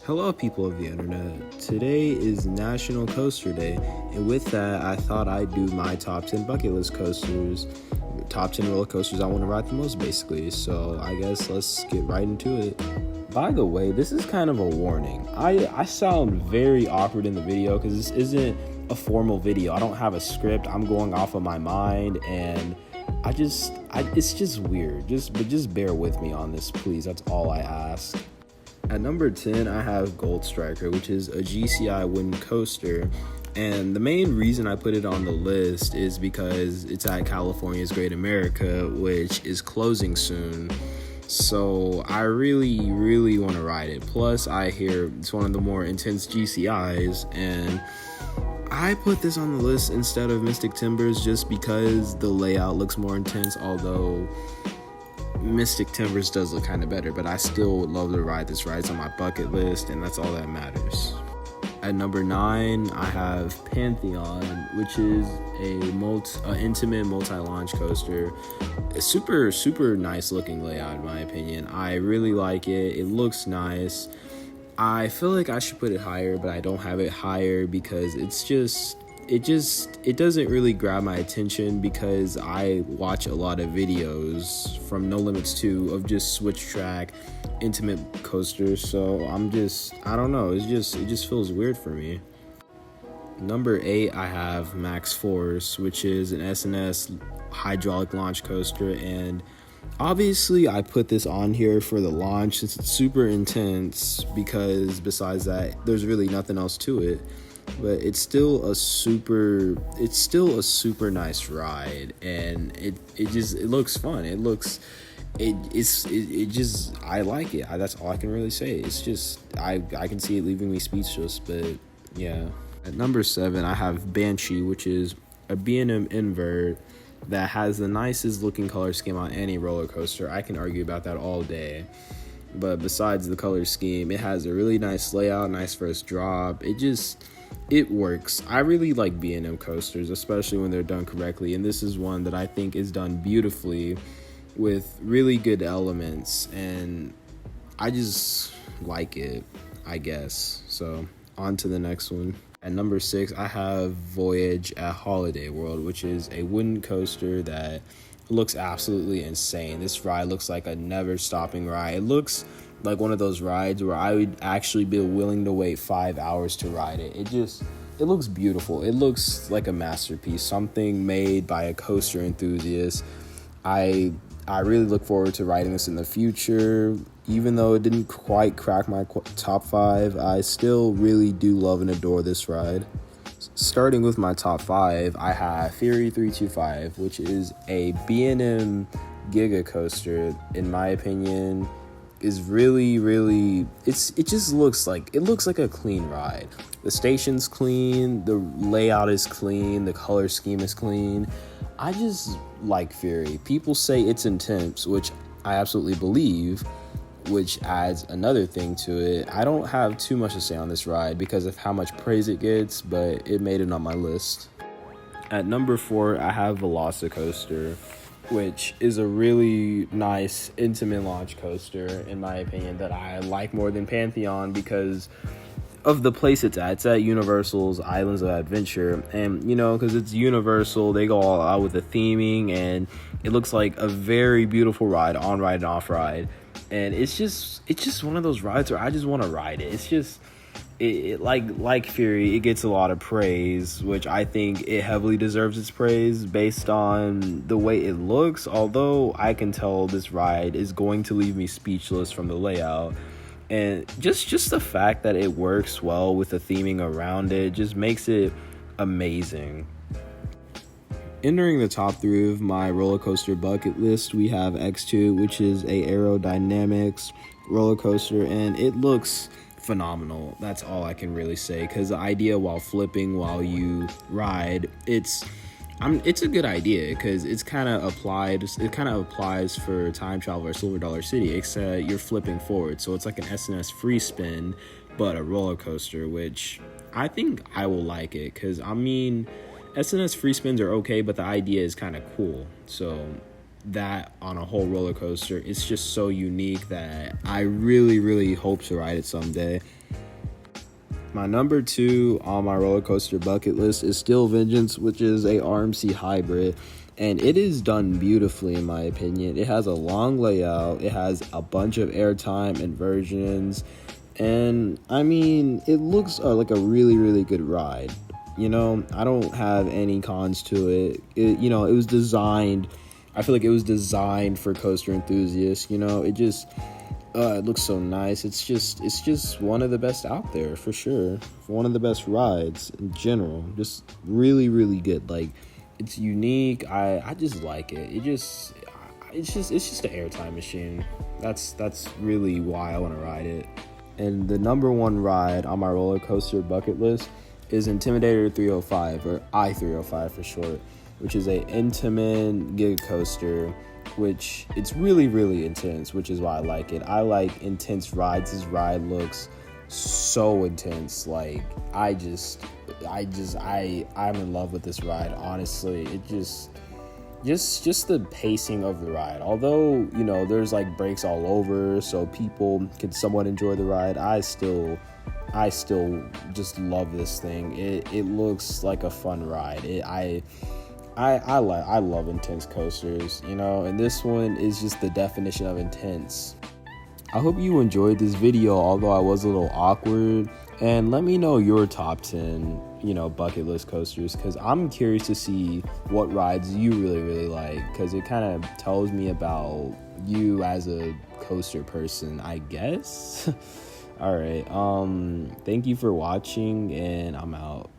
Hello, people of the internet. Today is National Coaster Day, and with that, I thought I'd do my top 10 bucket list coasters, top 10 roller coasters I want to ride the most, basically. So I guess let's get right into it. By the way, this is kind of a warning. I sound very awkward in the video because this isn't a formal video. I don't have a script. I'm going off of my mind, and it's just weird. Just bear with me on this, please. That's all I ask. At number 10, I have Gold Striker, which is a GCI wooden coaster. And the main reason I put it on the list is because it's at California's Great America, which is closing soon. So I really, really want to ride it. Plus, I hear it's one of the more intense GCIs, and I put this on the list instead of Mystic Timbers just because the layout looks more intense, although Mystic Timbers does look kind of better, but I still would love to ride this ride. It's on my bucket list, and that's all that matters. At number 9, I have Pantheon, which is a intimate multi-launch coaster. A super nice looking layout, in my opinion. I really like it. It looks nice. I feel like I should put it higher, but I don't have it higher because it doesn't really grab my attention because I watch a lot of videos from No Limits 2 of just switch track intimate coasters, so I don't know, it just feels weird for me. Number 8, I have Max Force, which is an SNS hydraulic launch coaster, and obviously I put this on here for the launch since it's super intense, because besides that there's really nothing else to it. But it's still a super nice ride, and it looks fun. I like it. That's all I can really say. It's just I can see it leaving me speechless, but yeah. At number 7, I have Banshee, which is a B&M invert that has the nicest looking color scheme on any roller coaster. I can argue about that all day. But besides the color scheme, it has a really nice layout, nice first drop. It works. I really like B&M coasters, especially when they're done correctly, and this is one that I think is done beautifully with really good elements, and I just like it, I guess. So on to the next one. At number 6, I have Voyage at Holiday World, which is a wooden coaster that looks absolutely insane. This ride looks like a never-stopping ride. It looks like one of those rides where I would actually be willing to wait 5 hours to ride it. It looks beautiful. It looks like a masterpiece, something made by a coaster enthusiast. I really look forward to riding this in the future. Even though it didn't quite crack my top 5, I still really do love and adore this ride. Starting with my top 5, I have Fury 325, which is a B&M Giga coaster. In my opinion, is really it just looks like a clean ride. The station's clean, the layout is clean, the color scheme is clean. I just like Fury. People say it's intense, which I absolutely believe, which adds another thing to it. I don't have too much to say on this ride because of how much praise it gets, but it made it on my list. At number 4, I have Velocicoaster, which is a really nice intimate launch coaster, in my opinion, that I like more than Pantheon because of the place it's at. It's at Universal's Islands of Adventure, and because it's Universal, they go all out with the theming, and it looks like a very beautiful ride, on ride and off ride, and it's just one of those rides where I just want to ride it. It's just it like Fury, it gets a lot of praise, which I think it heavily deserves its praise based on the way it looks, although I can tell this ride is going to leave me speechless from the layout. And just the fact that it works well with the theming around it just makes it amazing. Entering the top 3 of my roller coaster bucket list, we have X2, which is a aerodynamics roller coaster, and it looks phenomenal. That's all I can really say, because the idea while flipping while you ride, it's a good idea because it kind of applies for Time Travel or Silver Dollar City, except you're flipping forward, so it's like an SNS free spin but a roller coaster, which I think I will like it because SNS free spins are okay, but the idea is kind of cool. So that on a whole roller coaster. It's just so unique that I really, really hope to ride it someday. My number 2 on my roller coaster bucket list is Steel Vengeance, which is a RMC hybrid, and it is done beautifully in my opinion. It has a long layout, it has a bunch of airtime inversions, and I mean, it looks like a really, really good ride. I don't have any cons to it. It was designed, I feel like it was designed for coaster enthusiasts. It looks so nice. It's just one of the best out there for sure. One of the best rides in general. Just really, really good. Like, it's unique. I just like it. It's just an airtime machine. That's really why I want to ride it. And the number 1 ride on my roller coaster bucket list is Intimidator 305, or I-305 for short, which is a Intamin gig coaster, which it's really, really intense, which is why I like it. I like intense rides. This ride looks so intense. Like, I'm in love with this ride, honestly. It just the pacing of the ride. Although, there's like breaks all over, so people can somewhat enjoy the ride, I still just love this thing. It looks like a fun ride. I love intense coasters, and this one is just the definition of intense. I hope you enjoyed this video, although I was a little awkward, and let me know your top 10, bucket list coasters, because I'm curious to see what rides you really, really like, because it kind of tells me about you as a coaster person, I guess. All right, thank you for watching, and I'm out.